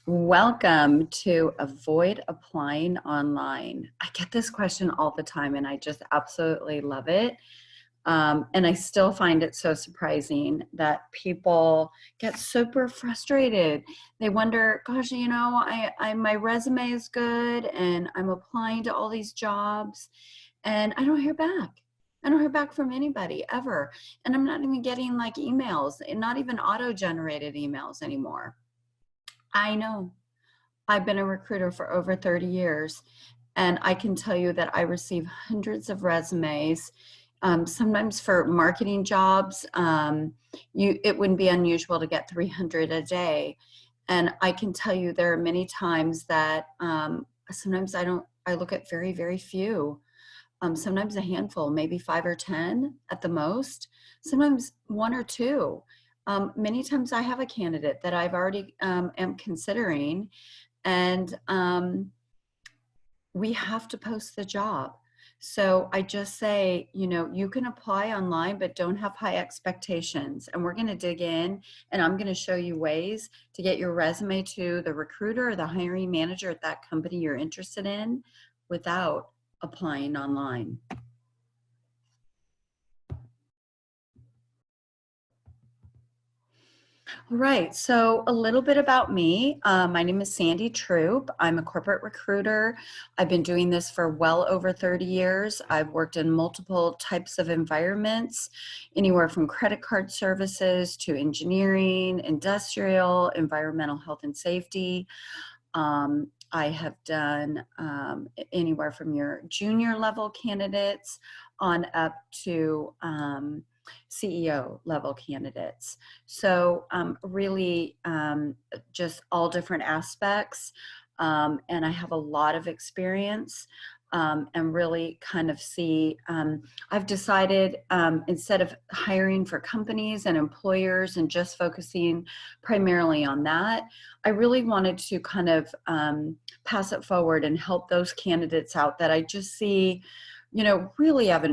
Welcome to Avoid Applying Online. I get this question all the time and I just absolutely love it. And I still find it so surprising that people get super frustrated. They wonder, gosh, my resume is good and I'm applying to all these jobs and I don't hear back. I don't hear back from anybody ever. And I'm not even getting like emails, and not even auto-generated emails anymore. I know. I've been a recruiter for over 30 years, and I can tell you that I receive hundreds of resumes. Sometimes for marketing jobs, it wouldn't be unusual to get 300 a day. And I can tell you there are many times that sometimes I look at very, very few. Sometimes a handful, maybe 5 or 10 at the most, sometimes one or two. Many times I have a candidate that I've already am considering, and we have to post the job. So I just say, you can apply online, but don't have high expectations. And we're going to dig in, and I'm going to show you ways to get your resume to the recruiter or the hiring manager at that company you're interested in without applying online. All right, so a little bit about me. My name is Sandie Troup. I'm a corporate recruiter. I've been doing this for well over 30 years. I've worked in multiple types of environments, anywhere from credit card services to engineering, industrial, environmental health and safety. I have done anywhere from your junior level candidates on up to CEO level candidates. So really just all different aspects. And I have a lot of experience and really kind of see, I've decided instead of hiring for companies and employers and just focusing primarily on that, I really wanted to kind of pass it forward and help those candidates out that I just see really have an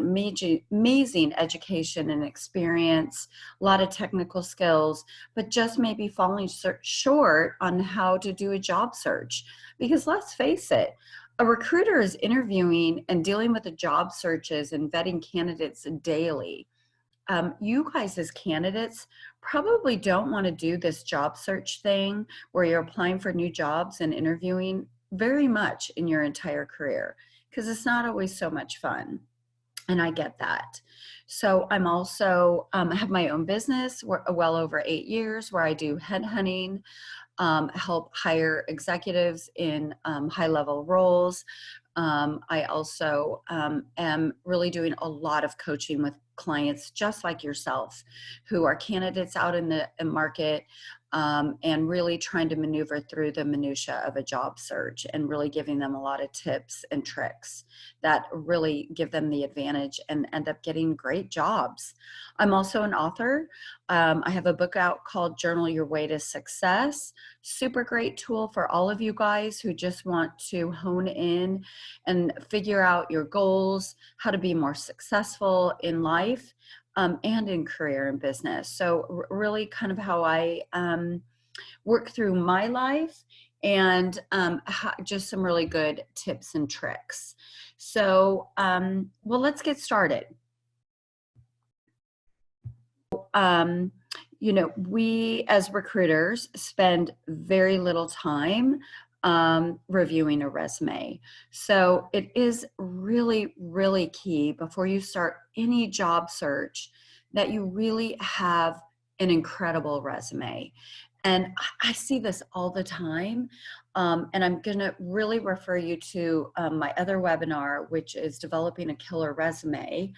amazing education and experience, a lot of technical skills, but just maybe falling short on how to do a job search. Because let's face it, a recruiter is interviewing and dealing with the job searches and vetting candidates daily. You guys as candidates probably don't want to do this job search thing where you're applying for new jobs and interviewing very much in your entire career, because it's not always so much fun. And I get that. So I'm also have my own business well over 8 years where I do headhunting, help hire executives in high-level roles. I also am really doing a lot of coaching with clients just like yourself who are candidates out in the market, and really trying to maneuver through the minutia of a job search and really giving them a lot of tips and tricks that really give them the advantage and end up getting great jobs. I'm also an author. I have a book out called Journal Your Way to Success. Super great tool for all of you guys who just want to hone in and figure out your goals, how to be more successful in life. And in career and business. So really kind of how I work through my life, and just some really good tips and tricks. So, well, let's get started. We as recruiters spend very little time reviewing a resume. So it is really, really key before you start any job search that you really have an incredible resume. And I see this all the time. And I'm going to really refer you to my other webinar, which is Developing a Killer Resume,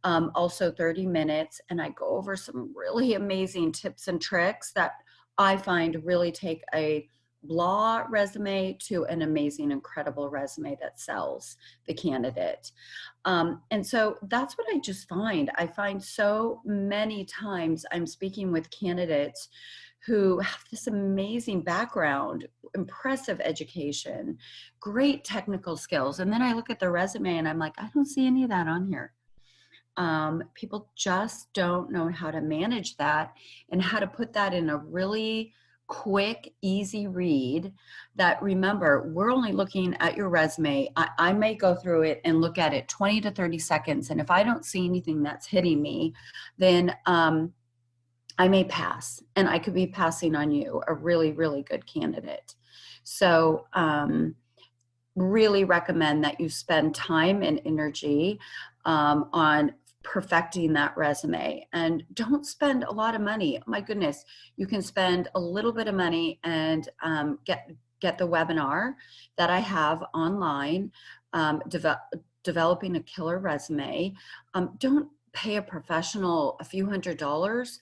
also 30 minutes. And I go over some really amazing tips and tricks that I find really take a blah resume to an amazing, incredible resume that sells the candidate. And so that's what I just find. I find so many times I'm speaking with candidates who have this amazing background, impressive education, great technical skills. And then I look at the resume and I'm like, I don't see any of that on here. People just don't know how to manage that and how to put that in a really quick, easy read that, remember, we're only looking at your resume. I may go through it and look at it 20 to 30 seconds. And if I don't see anything that's hitting me, then I may pass, and I could be passing on you, a really, really good candidate. So really recommend that you spend time and energy on perfecting that resume, and don't spend a lot of money. My goodness, you can spend a little bit of money and get the webinar that I have online, developing a killer resume. Don't pay a professional a few $100s.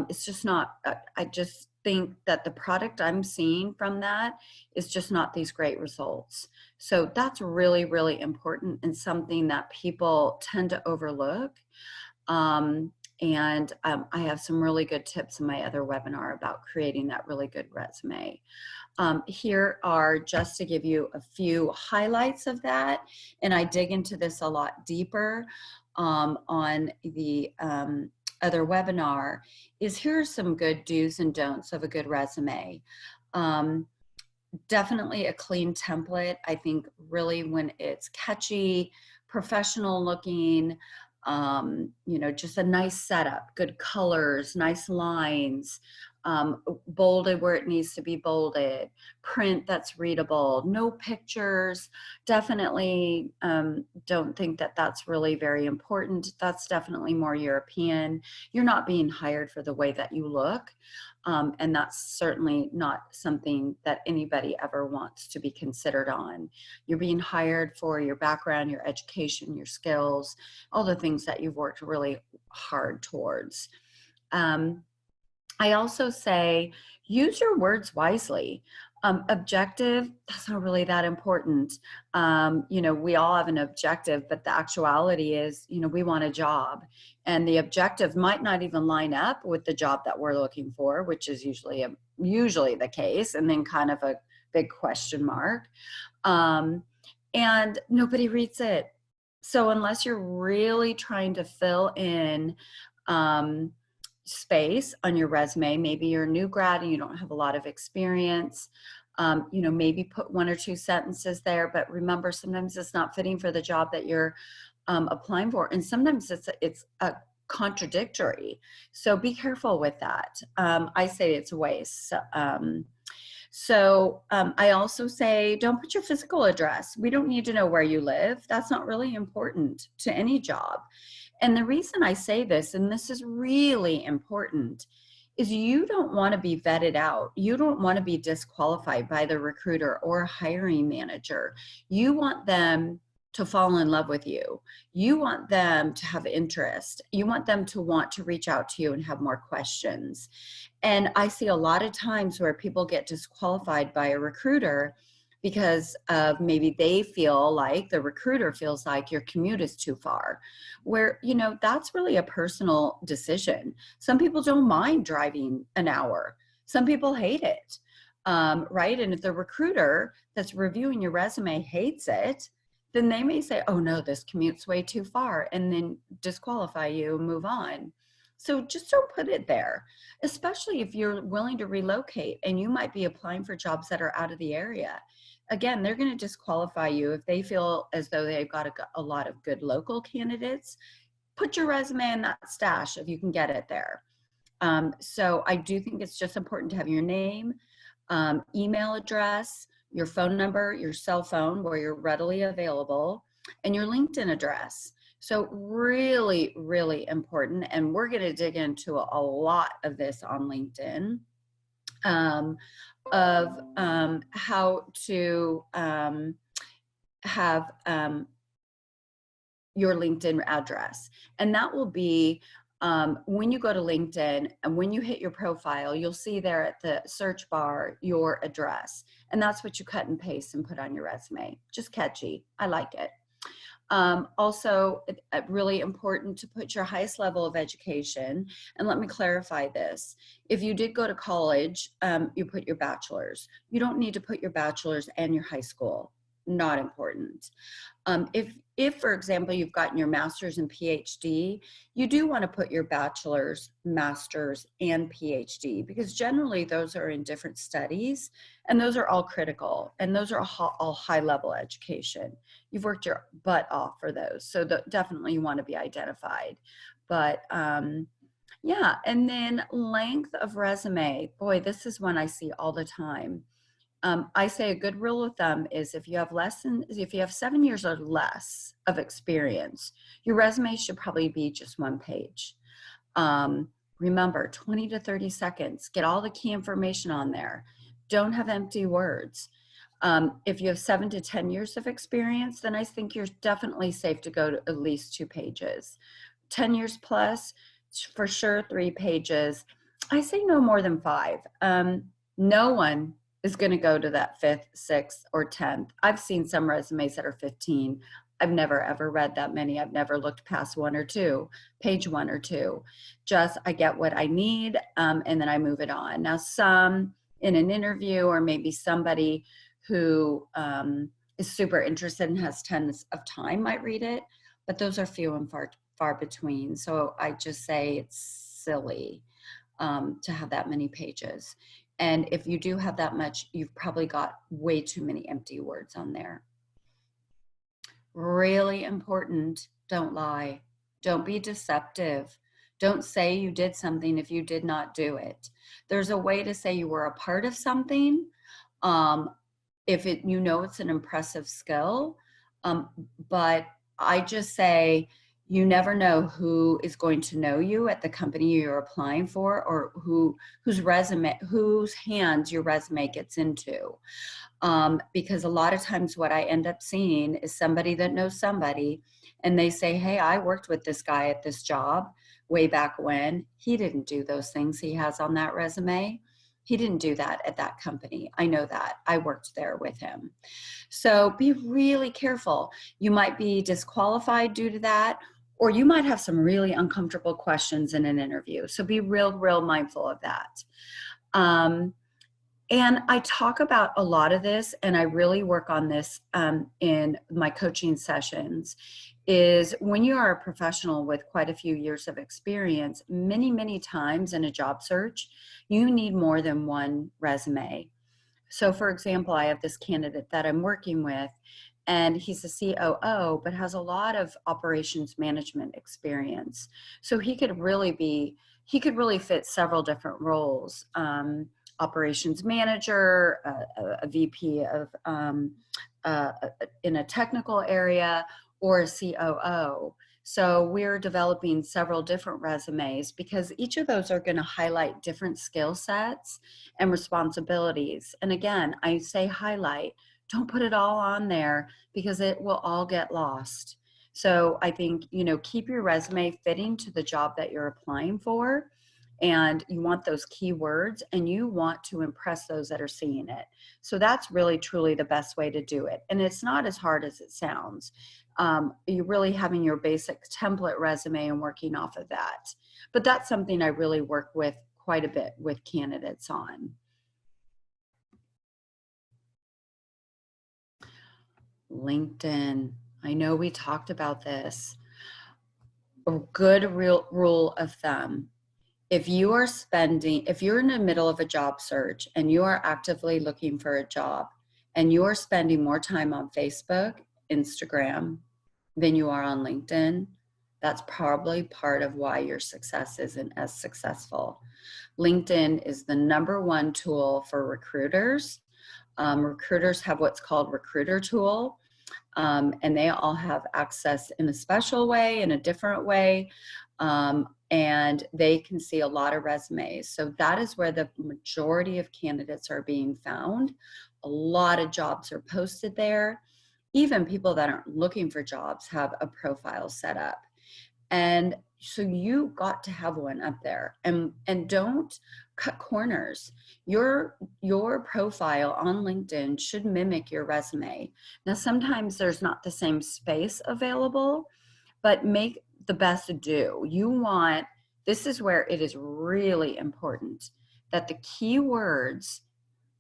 It's just not, I just think that the product I'm seeing from that is just not these great results. So that's really, really important, and something that people tend to overlook. I have some really good tips in my other webinar about creating that really good resume. Here are just to give you a few highlights of that, and I dig into this a lot deeper on the other webinar. Here are some good do's and don'ts of a good resume. Definitely a clean template. I think really when it's catchy, professional looking, just a nice setup, good colors, nice lines, bolded where it needs to be bolded, print that's readable, no pictures. Definitely don't think that that's really very important. That's definitely more European. You're not being hired for the way that you look. And that's certainly not something that anybody ever wants to be considered on. You're being hired for your background, your education, your skills, all the things that you've worked really hard towards. I also say, use your words wisely. Objective, that's not really that important. We all have an objective, but the actuality is, we want a job, and the objective might not even line up with the job that we're looking for, which is usually the case, and then kind of a big question mark. And nobody reads it. So unless you're really trying to fill in space on your resume, maybe you're a new grad and you don't have a lot of experience, maybe put 1 or 2 sentences there, but remember, sometimes it's not fitting for the job that you're applying for, and sometimes it's a contradictory. So be careful with that. I say it's a waste. I also say, don't put your physical address. We don't need to know where you live. That's not really important to any job. And the reason I say this, and this is really important, is you don't want to be vetted out. You don't want to be disqualified by the recruiter or hiring manager. You want them to fall in love with you. You want them to have interest. You want them to want to reach out to you and have more questions. And I see a lot of times where people get disqualified by a recruiter because of maybe they feel like, the recruiter feels like your commute is too far, where, that's really a personal decision. Some people don't mind driving an hour. Some people hate it, right? And if the recruiter that's reviewing your resume hates it, then they may say, oh no, this commute's way too far, and then disqualify you and move on. So just don't put it there, especially if you're willing to relocate and you might be applying for jobs that are out of the area. Again, they're going to disqualify you if they feel as though they've got a lot of good local candidates. Put your resume in that stash if you can get it there. So I do think it's just important to have your name, email address, your phone number, your cell phone where you're readily available, and your LinkedIn address. So really, really important. And we're going to dig into a lot of this on LinkedIn, of how to have your LinkedIn address. And that will be when you go to LinkedIn and when you hit your profile, you'll see there at the search bar your address. And that's what you cut and paste and put on your resume. Just catchy. I like it. Also, really important to put your highest level of education. And let me clarify this. If you did go to college, you put your bachelor's. You don't need to put your bachelor's and your high school. not important. If, for example, you've gotten your master's and PhD, you do want to put your bachelor's, master's, and PhD, because generally those are in different studies, and those are all critical, and those are all high-level education. You've worked your butt off for those, so definitely you want to be identified. But yeah, and then length of resume. Boy, this is one I see all the time. I say a good rule of thumb is if you have 7 years or less of experience, your resume should probably be just 1 page. Remember, 20 to 30 seconds, get all the key information on there. Don't have empty words. If you have 7 to 10 years of experience, then I think you're definitely safe to go to at least 2 pages. 10 years plus, for sure 3 pages. I say no more than 5. No one is going to go to that 5th, 6th, or 10th. I've seen some resumes that are 15. I've never ever read that many. I've never looked past 1 or 2, page 1 or 2. Just I get what I need, and then I move it on. Now, some in an interview, or maybe somebody who is super interested and has tons of time might read it, but those are few and far between. So I just say it's silly to have that many pages. And if you do have that much, you've probably got way too many empty words on there. Really important, don't lie. Don't be deceptive. Don't say you did something if you did not do it. There's a way to say you were a part of something. If you know it's an impressive skill, but I just say, you never know who is going to know you at the company you're applying for, or whose hands your resume gets into. Because a lot of times what I end up seeing is somebody that knows somebody, and they say, hey, I worked with this guy at this job way back when. He didn't do those things he has on that resume. He didn't do that at that company. I know that. I worked there with him. So be really careful. You might be disqualified due to that, or you might have some really uncomfortable questions in an interview. So be real mindful of that. And I talk about a lot of this, and I really work on this in my coaching sessions, is when you are a professional with quite a few years of experience, many times in a job search, you need more than 1 resume. So for example, I have this candidate that I'm working with, and he's a COO, but has a lot of operations management experience. So he could really fit several different roles. Operations manager, a VP of in a technical area, or a COO. So we're developing several different resumes, because each of those are going to highlight different skill sets and responsibilities. And again, I say highlight, don't put it all on there, because it will all get lost. So I think, keep your resume fitting to the job that you're applying for. And you want those keywords, and you want to impress those that are seeing it. So that's really, truly the best way to do it. And it's not as hard as it sounds. You're really having your basic template resume and working off of that. But that's something I really work with quite a bit with candidates on. LinkedIn. I know we talked about this. A good rule of thumb. If you're in the middle of a job search and you are actively looking for a job, and you're spending more time on Facebook, Instagram than you are on LinkedIn, that's probably part of why your success isn't as successful. LinkedIn is the #1 tool for recruiters. Recruiters have what's called Recruiter Tool, and they all have access in a special way, in a different way. And they can see a lot of resumes. So that is where the majority of candidates are being found. A lot of jobs are posted there. Even people that aren't looking for jobs have a profile set up. And so you got to have one up there, and don't cut corners. Your profile on LinkedIn should mimic your resume. Now, sometimes there's not the same space available, but make the best do. This is where it is really important that the keywords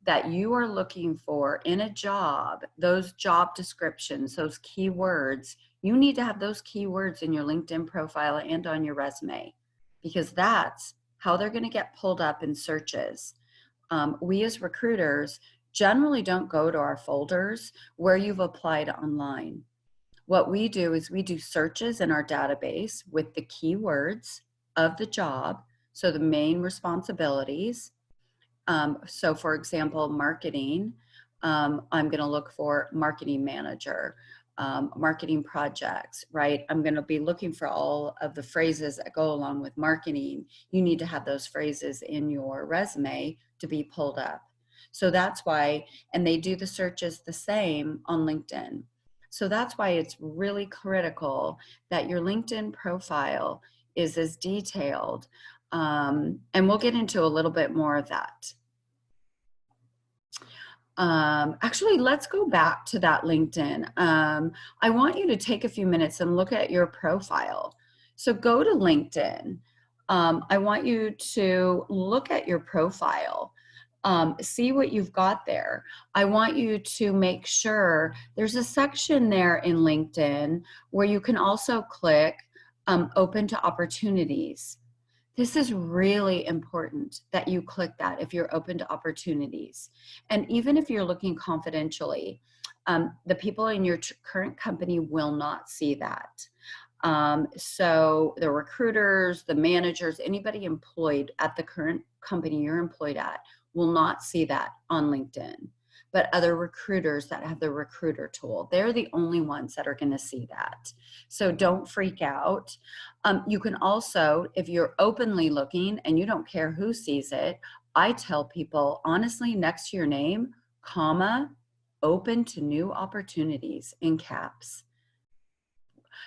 that you are looking for in a job, those job descriptions, those keywords, you need to have those keywords in your LinkedIn profile and on your resume, because that's how they're going to get pulled up in searches. We as recruiters generally don't go to our folders where you've applied online. What we do is we do searches in our database with the keywords of the job, so the main responsibilities. So for example, marketing, I'm going to look for marketing manager, marketing projects, right? I'm going to be looking for all of the phrases that go along with marketing. You need to have those phrases in your resume to be pulled up. So that's why, and they do the searches the same on LinkedIn. So that's why it's really critical that your LinkedIn profile is as detailed. And we'll get into a little bit more of that. Actually, let's go back to that LinkedIn. I want you to take a few minutes and look at your profile. So go to LinkedIn. I want you to look at your profile. See what you've got there. I want you to make sure there's a section there in LinkedIn where you can also click open to opportunities. This is really important that you click that if you're open to opportunities. And even if you're looking confidentially, the people in your current company will not see that. So the recruiters, the managers, anybody employed at the current company you're employed at will not see that on LinkedIn. But other recruiters that have the recruiter tool, they're the only ones that are going to see that. So don't freak out. You can also, if you're openly looking and you don't care who sees it, I tell people, honestly, next to your name, comma, open to new opportunities in caps.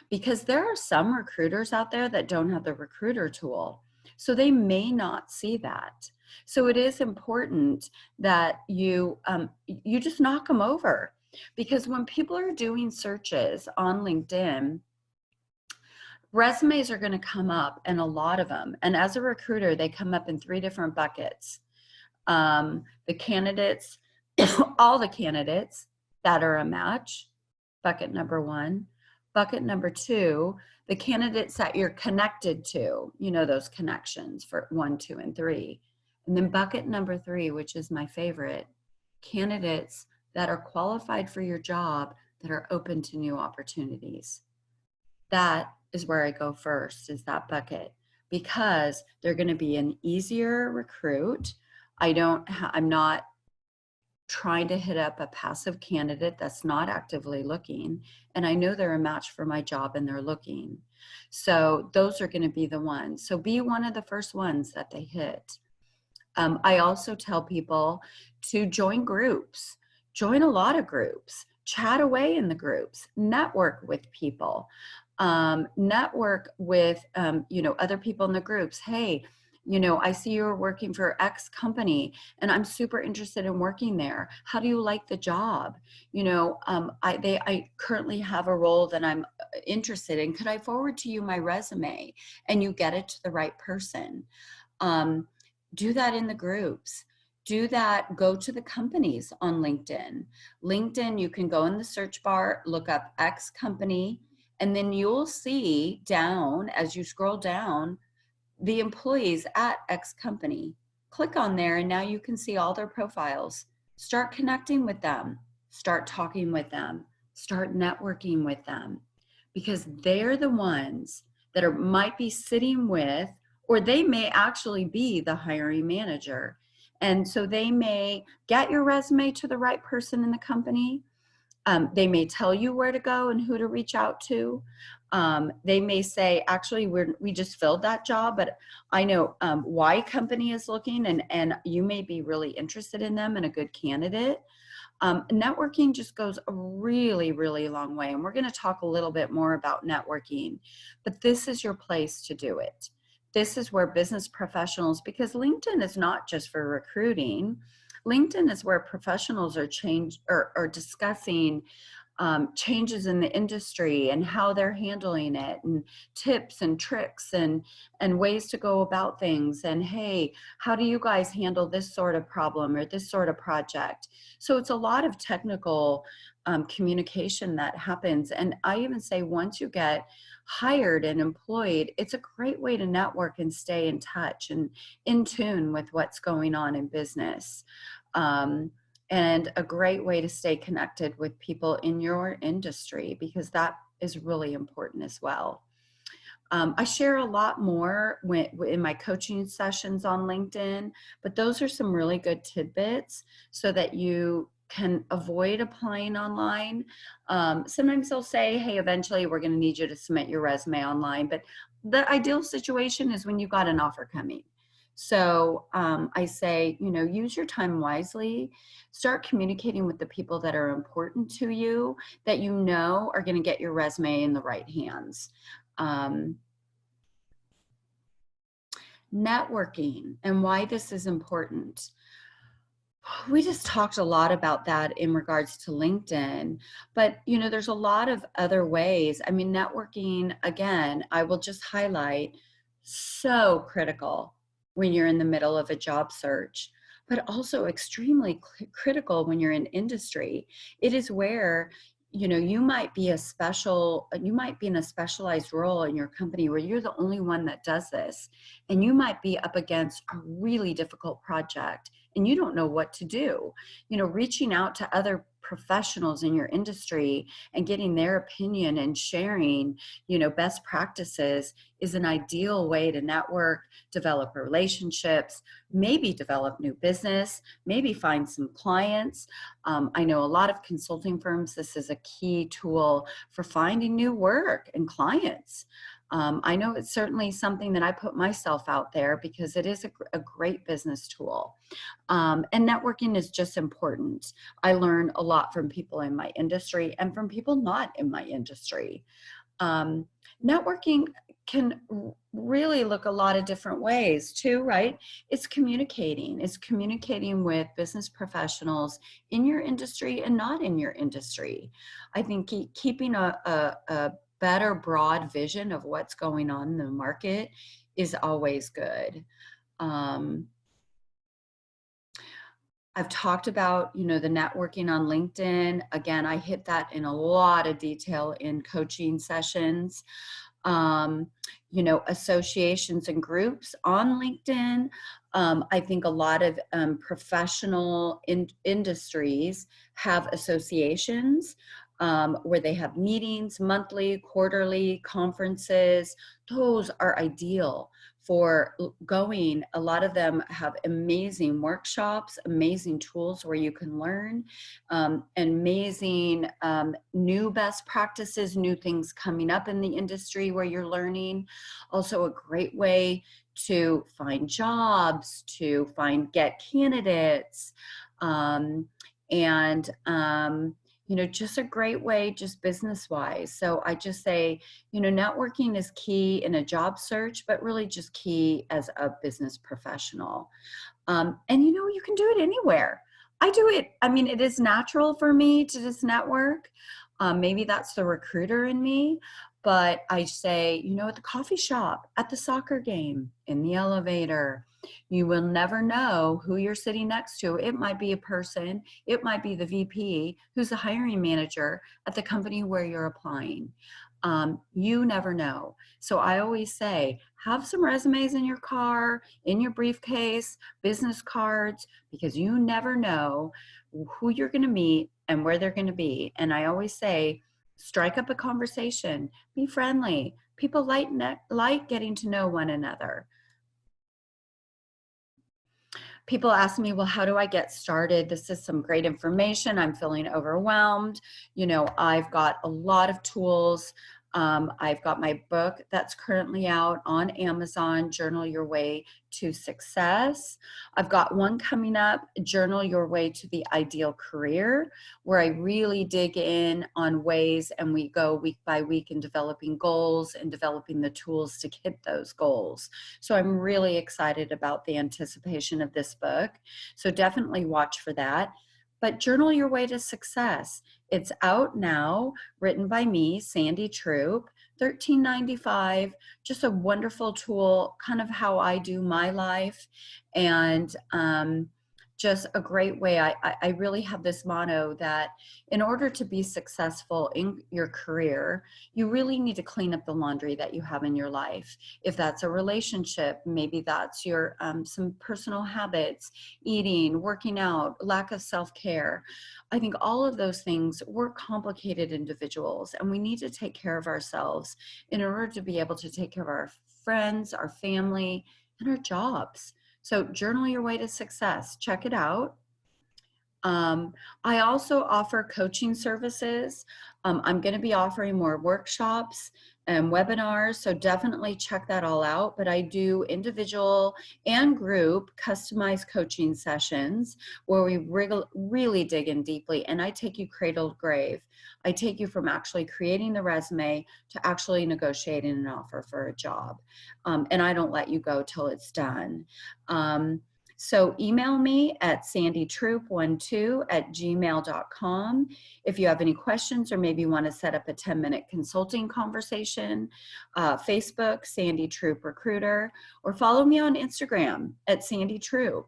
Because there are some recruiters out there that don't have the recruiter tool. So they may not see that. So it is important that you just knock them over, because when people are doing searches on LinkedIn, resumes are going to come up, and a lot of them. And as a recruiter, they come up in 3 different buckets. The candidates, all the candidates that are a match, bucket number 1. Bucket number 2, the candidates that you're connected to, you know, those connections for 1, 2, and 3. And then bucket number 3, which is my favorite, candidates that are qualified for your job that are open to new opportunities. That is where I go first, is that bucket, because they're going to be an easier recruit. I'm not trying to hit up a passive candidate that's not actively looking, and I know they're a match for my job and they're looking. So those are going to be the ones. So be one of the first ones that they hit. I also tell people to join groups, join a lot of groups, chat away in the groups, network with people, network with, other people in the groups. Hey, I see you're working for X company and I'm super interested in working there. How do you like the job? I currently have a role that I'm interested in. Could I forward to you my resume? And you get it to the right person. Do that in the groups. Do that, go to the companies on LinkedIn. LinkedIn, you can go in the search bar, look up X company, and then you'll see down, as you scroll down, the employees at X company. Click on there and now you can see all their profiles. Start connecting with them. Start talking with them. Start networking with them, because they're the ones that might be sitting with, or they may actually be the hiring manager. And so they may get your resume to the right person in the company. They may tell you where to go and who to reach out to. They may say, actually, we just filled that job, but I know Y company is looking, and you may be really interested in them and a good candidate. Networking just goes a really, really long way. And we're going to talk a little bit more about networking, but this is your place to do it. This is where business professionals, because LinkedIn is not just for recruiting. LinkedIn is where professionals are discussing changes in the industry and how they're handling it, and tips and tricks and ways to go about things. And hey, how do you guys handle this sort of problem or this sort of project? So it's a lot of technical communication that happens. And I even say once you get hired and employed, it's a great way to network and stay in touch and in tune with what's going on in business. And a great way to stay connected with people in your industry, because that is really important as well. I share a lot more in my coaching sessions on LinkedIn, but those are some really good tidbits so that you can avoid applying online. Sometimes they'll say, hey, eventually we're going to need you to submit your resume online, but the ideal situation is when you've got an offer coming. So I say, use your time wisely. Start communicating with the people that are important to you, that you know are going to get your resume in the right hands. Networking and why this is important. We just talked a lot about that in regards to LinkedIn, but there's a lot of other ways. I mean, networking, again, I will just highlight, so critical when you're in the middle of a job search, but also extremely critical when you're in industry. It is where you might be in a specialized role in your company where you're the only one that does this, and you might be up against a really difficult project and you don't know what to do. Reaching out to other professionals in your industry and getting their opinion and sharing, best practices is an ideal way to network, develop relationships, maybe develop new business, maybe find some clients. I know a lot of consulting firms, this is a key tool for finding new work and clients. I know it's certainly something that I put myself out there because it is a great business tool. And networking is just important. I learn a lot from people in my industry and from people not in my industry. Networking can really look a lot of different ways too, right? It's communicating with business professionals in your industry and not in your industry. I think keeping a better broad vision of what's going on in the market is always good. I've talked about, the networking on LinkedIn. Again, I hit that in a lot of detail in coaching sessions. Associations and groups on LinkedIn. I think a lot of professional industries have associations where they have meetings, monthly, quarterly, conferences. Those are ideal for going. A lot of them have amazing workshops, amazing tools where you can learn, amazing new best practices, new things coming up in the industry where you're learning. Also a great way to find jobs, to get candidates, just a great way, just business wise. So I just say, networking is key in a job search, but really just key as a business professional. And you can do it anywhere. I do it. I mean, it is natural for me to just network. Maybe that's the recruiter in me, but I say, at the coffee shop, at the soccer game, in the elevator. You will never know who you're sitting next to. It might be a person, it might be the VP who's the hiring manager at the company where you're applying. You never know. So I always say, have some resumes in your car, in your briefcase, business cards, because you never know who you're going to meet and where they're going to be. And I always say, strike up a conversation, be friendly. People like getting to know one another. People ask me, well, how do I get started? This is some great information. I'm feeling overwhelmed. I've got a lot of tools. I've got my book that's currently out on Amazon, Journal Your Way to Success. I've got one coming up, Journal Your Way to the Ideal Career, where I really dig in on ways, and we go week by week in developing goals and developing the tools to hit those goals. So I'm really excited about the anticipation of this book. So definitely watch for that. but Journal Your Way to Success. It's out now, written by me, Sandie Troup, $13.95, just a wonderful tool, kind of how I do my life, and just a great way. I really have this motto that in order to be successful in your career, you really need to clean up the laundry that you have in your life. If that's a relationship, maybe that's your some personal habits, eating, working out, lack of self-care. I think all of those things, we're complicated individuals, and we need to take care of ourselves in order to be able to take care of our friends, our family, and our jobs. So Journal Your Way to Success. Check it out. I also offer coaching services. I'm going to be offering more workshops and webinars, so definitely check that all out. But I do individual and group customized coaching sessions where we really dig in deeply, and I take you cradle to grave. I take you from actually creating the resume to actually negotiating an offer for a job. And I don't let you go till it's done. So email me at sandietroup12@gmail.com if you have any questions or maybe want to set up a 10-minute consulting conversation. Facebook, Sandie Troup Recruiter, or follow me on Instagram at Sandie Troup.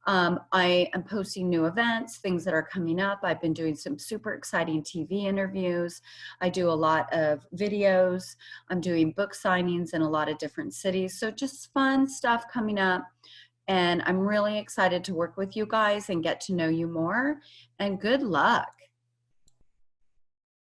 I am posting new events, things that are coming up. I've been doing some super exciting TV interviews. I do a lot of videos. I'm doing book signings in a lot of different cities. So just fun stuff coming up. And I'm really excited to work with you guys and get to know you more. And good luck.